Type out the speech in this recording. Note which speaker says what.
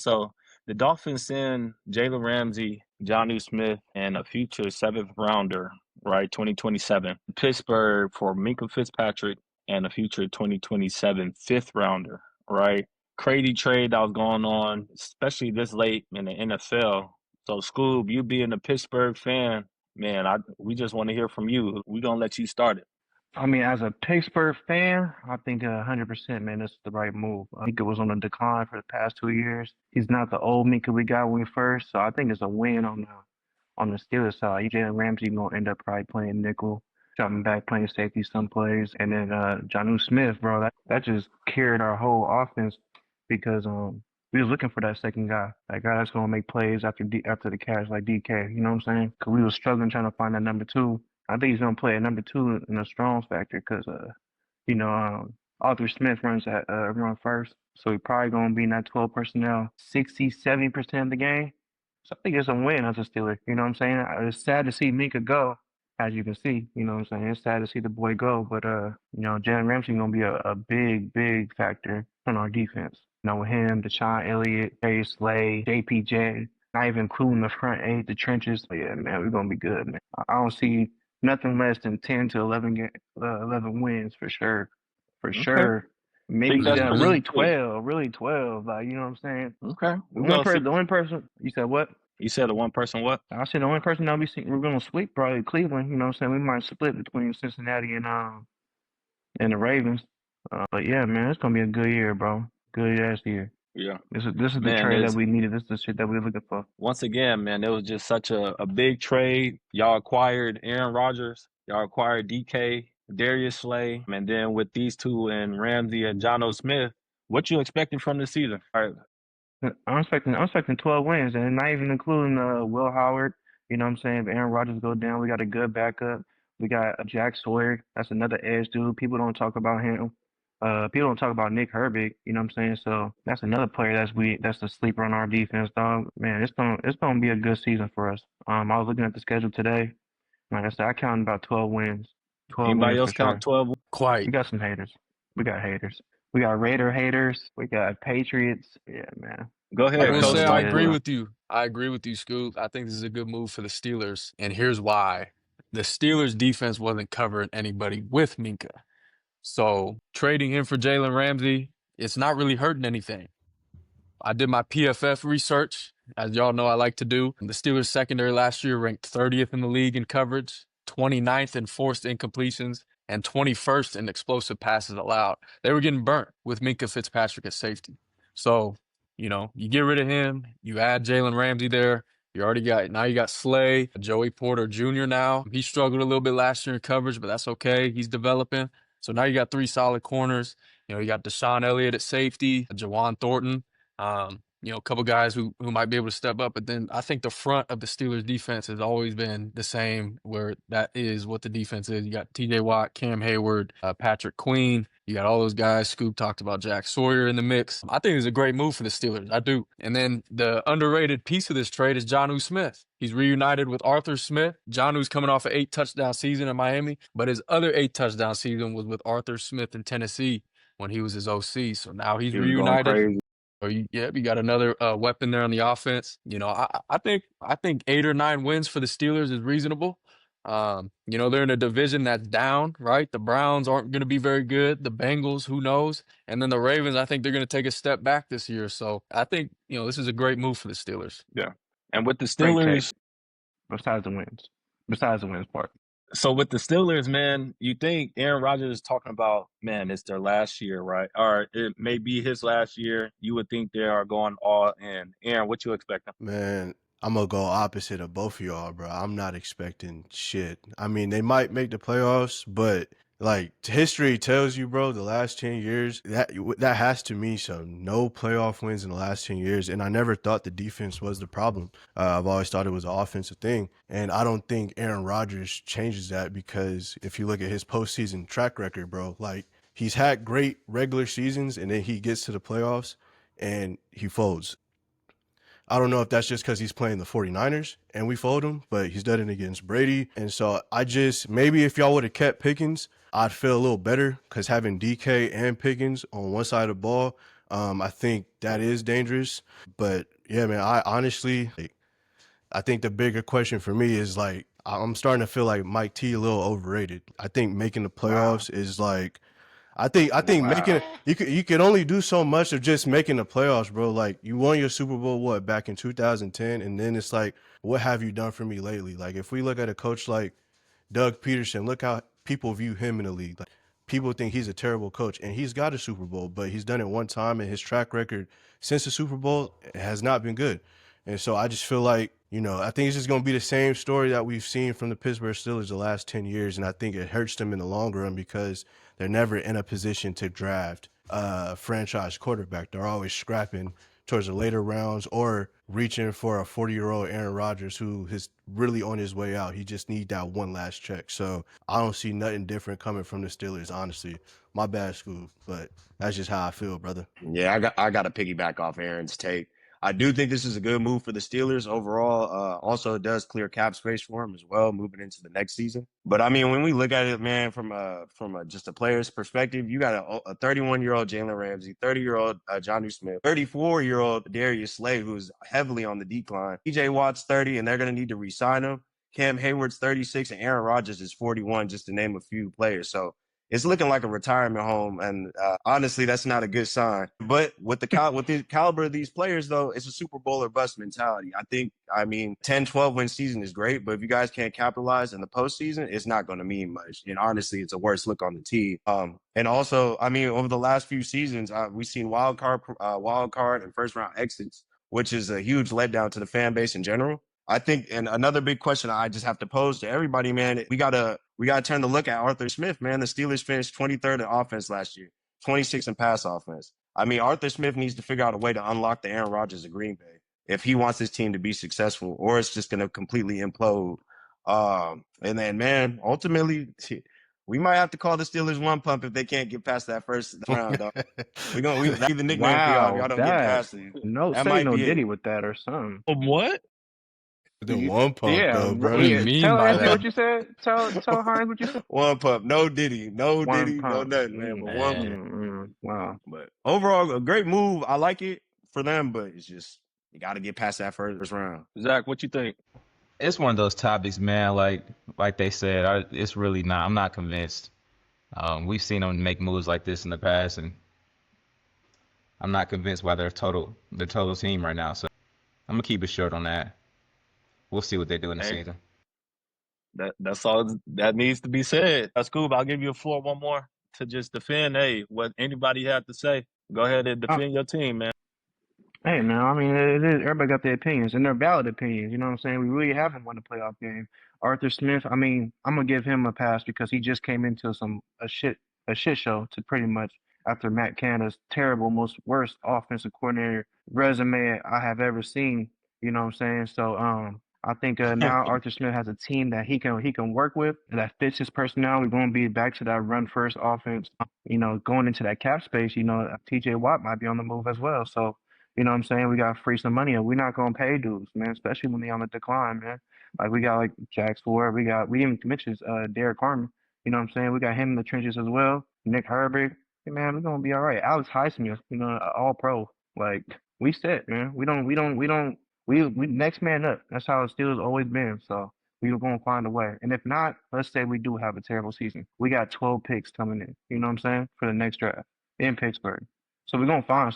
Speaker 1: So the Dolphins send Jalen Ramsey, Jonnu Smith, and a future seventh rounder, right, 2027. Pittsburgh for Minka Fitzpatrick and a future 2027 fifth rounder, right? Crazy trade that was going on, especially this late in the NFL. So, Scoob, you being a Pittsburgh fan, man, we just want to hear from you. We're gonna let you start it.
Speaker 2: I mean, as a Pittsburgh fan, I think 100%, man, this is the right move. Minka was on a decline for the past 2 years. He's not the old Minka we got when we first, so I think it's a win on the Steelers side. Jalen Ramsey gonna end up probably playing nickel, dropping back, playing safety some plays, and then Jonnu Smith, bro, that just carried our whole offense because we was looking for that second guy, that guy that's gonna make plays after the catch like DK. You know what I'm saying? Because we was struggling trying to find that number two. I think he's gonna play at number two in the Strong's factor because you know Arthur Smith runs that run first, so he probably gonna be in that 12 personnel 60-70% of the game. So I think it's a win as a Steeler. You know what I'm saying? It's sad to see Minka go, as you can see. You know what I'm saying? It's sad to see the boy go, but you know, Jalen Ramsey gonna be a big factor on our defense. You know, with him, Deshaun Elliott, Jay Slay, JPJ, not even including the front eight, the trenches. But yeah, man, we're gonna be good, man. I don't see nothing less than 10 to 11 wins for sure. For
Speaker 1: Okay.
Speaker 2: sure.
Speaker 1: Think
Speaker 2: Maybe
Speaker 1: that's pretty
Speaker 2: really
Speaker 1: good.
Speaker 2: 12, really 12. Like, you know what I'm saying?
Speaker 1: Okay.
Speaker 2: The
Speaker 1: We're
Speaker 2: one
Speaker 1: gonna
Speaker 2: person,
Speaker 1: see.
Speaker 2: the one person, you said what?
Speaker 1: You said the one person what?
Speaker 2: I said the only person that we're gonna sweep probably Cleveland. You know what I'm saying? We might split between Cincinnati and the Ravens. But yeah, man, it's gonna be a good year, bro. Good ass year.
Speaker 1: Yeah.
Speaker 2: This is the
Speaker 1: Man,
Speaker 2: trade that
Speaker 1: it's
Speaker 2: we needed. This is the shit that we were looking for.
Speaker 1: once again, man, it was just such a big trade. Y'all acquired Aaron Rodgers, y'all acquired DK, Darius Slay, and then with these two and Ramsey and Jonnu Smith, what you expecting from the season? All right.
Speaker 2: I'm expecting 12 wins, and not even including Will Howard. You know what I'm saying? If Aaron Rodgers go down, we got a good backup. We got Jack Sawyer. That's another edge dude. People don't talk about him. People don't talk about Nick Herbig. You know what I'm saying? So that's another player that's the sleeper on our defense, dog. Man, it's gonna be a good season for us. I was looking at the schedule today. Like I said, I counted about 12 wins. 12
Speaker 1: Anybody
Speaker 2: wins
Speaker 1: else
Speaker 2: for
Speaker 1: count
Speaker 2: sure.
Speaker 1: 12?
Speaker 2: We
Speaker 3: Quite.
Speaker 2: got some haters. We got haters. We got Raider haters. We got Patriots. Yeah, man.
Speaker 1: Go
Speaker 3: I
Speaker 1: ahead,
Speaker 3: will
Speaker 2: Everybody
Speaker 3: say
Speaker 1: Coach.
Speaker 2: gonna
Speaker 3: I
Speaker 2: get
Speaker 1: Talk
Speaker 2: it,
Speaker 3: agree
Speaker 1: to us.
Speaker 2: bro.
Speaker 3: with you. I agree with you, Scoop. I think this is a good move for the Steelers, and here's why. The Steelers defense wasn't covering anybody with Minka. So trading him for Jalen Ramsey, it's not really hurting anything. I did my PFF research. As y'all know, I like to do. The Steelers secondary last year ranked 30th in the league in coverage, 29th in forced incompletions, and 21st in explosive passes allowed. They were getting burnt with Minka Fitzpatrick at safety. So, you get rid of him, you add Jalen Ramsey there. Now you got Slay, Joey Porter Jr. now. He struggled a little bit last year in coverage, but that's okay. He's developing. So now you got three solid corners. You got Deshaun Elliott at safety, Jawan Thornton. A couple guys who might be able to step up, but then I think the front of the Steelers defense has always been the same, where that is what the defense is. You got TJ Watt, Cam Hayward, Patrick Queen. You got all those guys. Scoop talked about Jack Sawyer in the mix. I think it's a great move for the Steelers. I do. And then the underrated piece of this trade is Jonnu Smith. He's reunited with Arthur Smith. Jonnu's coming off an 8-touchdown season in Miami, but his other 8-touchdown season was with Arthur Smith in Tennessee when he was his OC. So now he's
Speaker 1: He was going
Speaker 3: reunited.
Speaker 1: crazy.
Speaker 3: You got another weapon there on the offense. I think 8 or 9 wins for the Steelers is reasonable. They're in a division that's down, right? The Browns aren't going to be very good. The Bengals, who knows? And then the Ravens, I think they're going to take a step back this year. So I think, this is a great move for the Steelers.
Speaker 1: Yeah. And with the
Speaker 2: Great take.
Speaker 1: Steelers,
Speaker 2: Besides the wins. Besides the wins part.
Speaker 1: so with the Steelers, man, you think Aaron Rodgers is talking about, man, it's their last year, right? Or it may be his last year. You would think they are going all in. Aaron, what you expecting?
Speaker 4: Man, I'm gonna go opposite of both of y'all, bro. I'm not expecting shit. I mean, they might make the playoffs, but like history tells you, bro, the last 10 years, that has to mean some. No playoff wins in the last 10 years, and I never thought the defense was the problem. I've always thought it was an offensive thing, and I don't think Aaron Rodgers changes that because if you look at his postseason track record, bro, like he's had great regular seasons, and then he gets to the playoffs and he folds. I don't know if that's just because he's playing the 49ers and we fold him, but he's done it against Brady. And so maybe if y'all would have kept Pickens, I'd feel a little better because having DK and Pickens on one side of the ball, I think that is dangerous. But yeah, man, I honestly, I think the bigger question for me is like, I'm starting to feel like Mike T a little overrated. I think making the
Speaker 2: Wow.
Speaker 4: playoffs is like, I think making
Speaker 2: Wow.
Speaker 4: it, you can only do so much of just making the playoffs, bro. Like you won your Super Bowl what back in 2010, and then it's like, what have you done for me lately? Like if we look at a coach like Doug Peterson, look how people view him in the league. Like people think he's a terrible coach, and he's got a Super Bowl, but he's done it one time, and his track record since the Super Bowl has not been good. And so I just feel like, I think it's just going to be the same story that we've seen from the Pittsburgh Steelers the last 10 years. And I think it hurts them in the long run because they're never in a position to draft a franchise quarterback. They're always scrapping towards the later rounds or reaching for a 40-year-old Aaron Rodgers who is really on his way out. He just need that one last check. So I don't see nothing different coming from the Steelers, honestly. My bad, Scoob, but that's just how I feel, brother.
Speaker 5: Yeah, I got to piggyback off Aaron's take. I do think this is a good move for the Steelers overall. Also, it does clear cap space for them as well, moving into the next season. But I mean, when we look at it, man, from just a player's perspective, you got a 31-year-old Jalen Ramsey, 30-year-old Jonnu Smith, 34-year-old Darius Slay, who's heavily on the decline. TJ Watt's 30, and they're going to need to re-sign him. Cam Hayward's 36, and Aaron Rodgers is 41, just to name a few players. So it's looking like a retirement home, and honestly, that's not a good sign. But with the caliber of these players, though, it's a Super Bowl or bust mentality. I mean, 10, 12-win season is great, but if you guys can't capitalize in the postseason, it's not going to mean much. And honestly, it's a worse look on the team. And also, I mean, over the last few seasons, we've seen wild card and first round exits, which is a huge letdown to the fan base in general. I think, and another big question I just have to pose to everybody, man, we gotta turn the look at Arthur Smith, man. The Steelers finished 23rd in offense last year, 26th in pass offense. I mean, Arthur Smith needs to figure out a way to unlock the Aaron Rodgers of Green Bay if he wants his team to be successful, or it's just gonna completely implode. And then, man, ultimately, we might have to call the Steelers one pump if they can't get past that first round, dog. We leave the nickname for y'all if
Speaker 2: Wow.
Speaker 5: y'all don't get
Speaker 2: That
Speaker 5: past it.
Speaker 2: no
Speaker 5: That
Speaker 2: say
Speaker 5: might
Speaker 2: no
Speaker 5: be
Speaker 2: Diddy
Speaker 5: it.
Speaker 2: with that or something.
Speaker 1: What?
Speaker 4: The one pump,
Speaker 2: Yeah,
Speaker 4: though,
Speaker 3: What do you
Speaker 2: yeah.
Speaker 4: brother.
Speaker 3: mean
Speaker 2: Tell
Speaker 3: by
Speaker 2: Anthony what
Speaker 3: that?
Speaker 2: you said. Tell Hines what you said.
Speaker 5: One pump, no Diddy, no
Speaker 2: One
Speaker 5: Diddy, no
Speaker 2: pump.
Speaker 5: nothing, man. But one pump.
Speaker 2: Wow.
Speaker 5: But overall, a great move. I like it for them, but it's just you got to get past that first round.
Speaker 1: Zach, what you think?
Speaker 6: It's one of those topics, man. Like they said, it's really not. I'm not convinced. We've seen them make moves like this in the past, and I'm not convinced by their total team right now. So I'm gonna keep it short on that. We'll see what they do in the
Speaker 1: Hey,
Speaker 6: season.
Speaker 1: that's all that needs to be said. Scoob, I'll give you a floor one more to just defend. Hey, what anybody had to say. Go ahead and
Speaker 2: Uh,
Speaker 1: defend your team, man.
Speaker 2: Hey man, I mean, it is, everybody got their opinions, and they're valid opinions. You know what I'm saying? We really haven't won a playoff game. Arthur Smith, I mean, I'm gonna give him a pass because he just came into a shit show to pretty much after Matt Canada's terrible, most worst offensive coordinator resume I have ever seen. You know what I'm saying? So I think now Arthur Smith has a team that he can work with and that fits his personality. We're gonna be back to that run first offense. You know, going into that cap space. You know, T.J. Watt might be on the move as well. So. You know what I'm saying? We got to free some money up. We're not going to pay dudes, man, especially when they on the decline, man. Like, we got, like, Jax Ford. We even mentioned Derek Harmon. You know what I'm saying? We got him in the trenches as well. Nick Herbig. Hey, man, we're going to be all right. Alex Highsmith, you know, all pro. Like, we set, man. We next man up. That's how the Steelers always been. So, we were going to find a way. And if not, let's say we do have a terrible season. We got 12 picks coming in, you know what I'm saying, for the next draft in Pittsburgh. So we're going to find